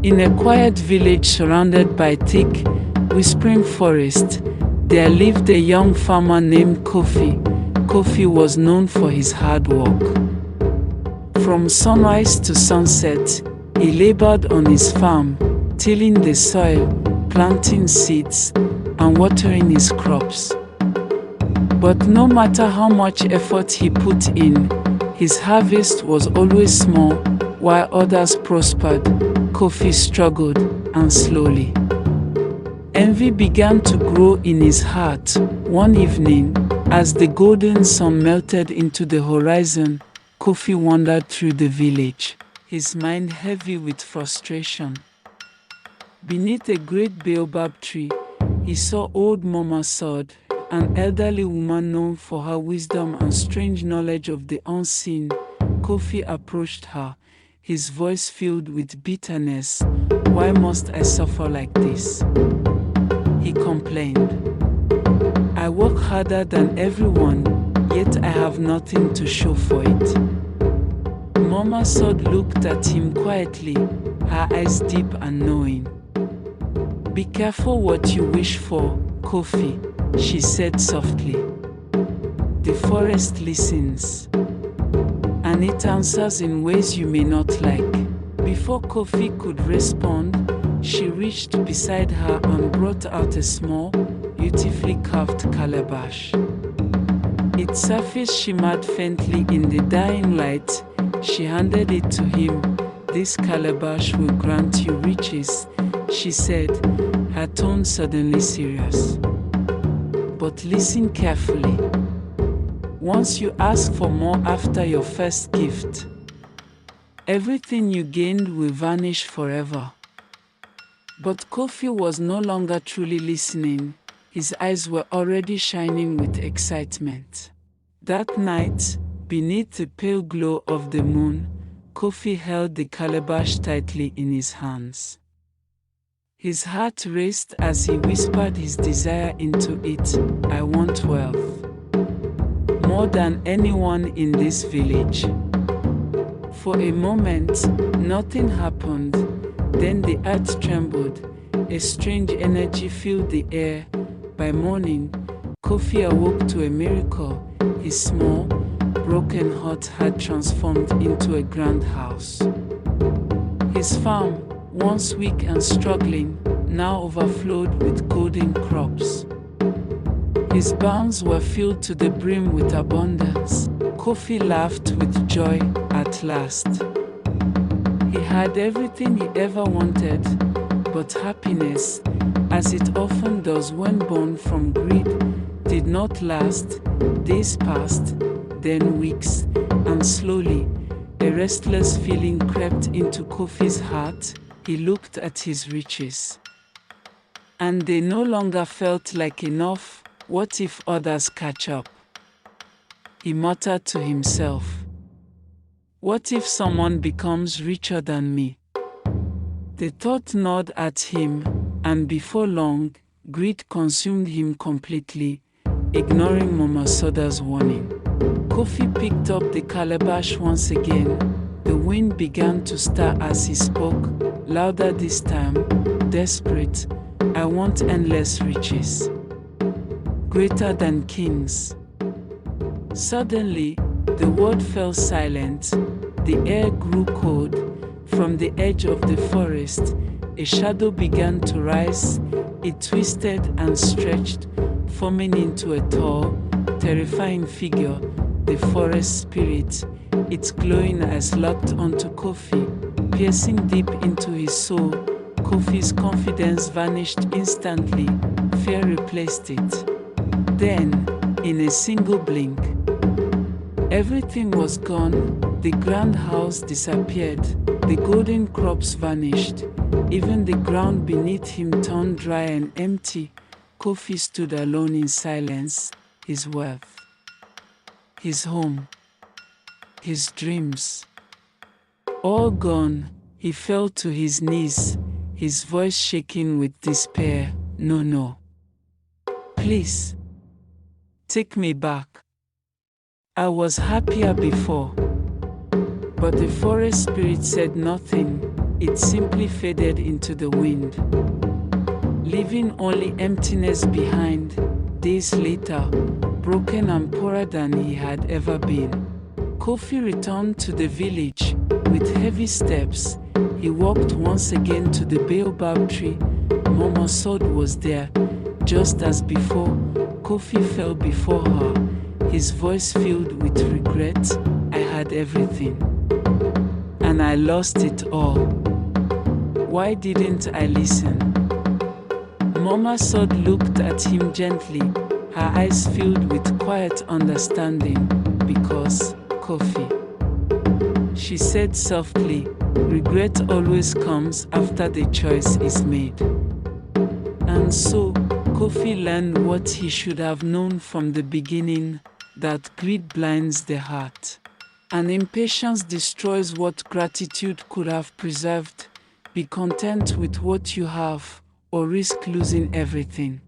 In a quiet village surrounded by thick, whispering forest, there lived a young farmer named Kofi. Kofi was known for his hard work. From sunrise to sunset, he labored on his farm, tilling the soil, planting seeds, and watering his crops. But no matter how much effort he put in, his harvest was always small. While others prospered, Kofi struggled, and slowly envy began to grow in his heart. One evening, as the golden sun melted into the horizon, Kofi wandered through the village, his mind heavy with frustration. Beneath a great baobab tree, he saw old Mama Sade, an elderly woman known for her wisdom and strange knowledge of the unseen. Kofi approached her, his voice filled with bitterness. "Why must I suffer like this?" he complained. "I work harder than everyone, yet I have nothing to show for it." Mama Sade looked at him quietly, her eyes deep and knowing. "Be careful what you wish for, Kofi," she said softly. "The forest listens, and it answers in ways you may not like." Before Kofi could respond, she reached beside her and brought out a small, beautifully carved calabash. Its surface shimmered faintly in the dying light. She handed it to him. "This calabash will grant you riches," she said, her tone suddenly serious. "But listen carefully. Once you ask for more after your first gift, everything you gained will vanish forever." But Kofi was no longer truly listening. His eyes were already shining with excitement. That night, beneath the pale glow of the moon, Kofi held the calabash tightly in his hands. His heart raced as he whispered his desire into it. "I want wealth, more than anyone in this village." For a moment, nothing happened. Then the earth trembled. A strange energy filled the air. By morning, Kofi awoke to a miracle. His small, broken hut had transformed into a grand house. His farm, once weak and struggling, now overflowed with golden crops. His barns were filled to the brim with abundance. Kofi laughed with joy at last. He had everything he ever wanted, but happiness, as it often does when born from greed, did not last. Days passed, then weeks, and slowly, a restless feeling crept into Kofi's heart. He looked at his riches, and they no longer felt like enough. What if others catch up? He muttered to himself. What if someone becomes richer than me? The thought gnawed at him, and before long, greed consumed him completely, ignoring Mama Sade's warning. Kofi picked up the calabash once again. The wind began to stir as he spoke, louder this time, desperate. "I want endless riches, greater than kings." Suddenly, the world fell silent. The air grew cold. From the edge of the forest, a shadow began to rise. It twisted and stretched, forming into a tall, terrifying figure, the forest spirit. Its glowing eyes locked onto Kofi, piercing deep into his soul. Kofi's confidence vanished instantly. Fear replaced it. Then, in a single blink, everything was gone. The grand house disappeared. The golden crops vanished. Even the ground beneath him turned dry and empty. Kofi stood alone in silence. His wealth, his home, his dreams, all gone. He fell to his knees, his voice shaking with despair. "No, no. Please, take me back. I was happier before." But the forest spirit said nothing. It simply faded into the wind, leaving only emptiness behind. Days later, broken and poorer than he had ever been, Kofi returned to the village. With heavy steps, he walked once again to the baobab tree. Mama Sade was there. Just as before, Kofi fell before her, his voice filled with regret. I had everything, and I lost it all. Why didn't I listen? Mama Sade looked at him gently, her eyes filled with quiet understanding. Because, Kofi, she said softly, regret always comes after the choice is made. And so, Kofi learned what he should have known from the beginning, that greed blinds the heart, and impatience destroys what gratitude could have preserved. Be content with what you have, or risk losing everything.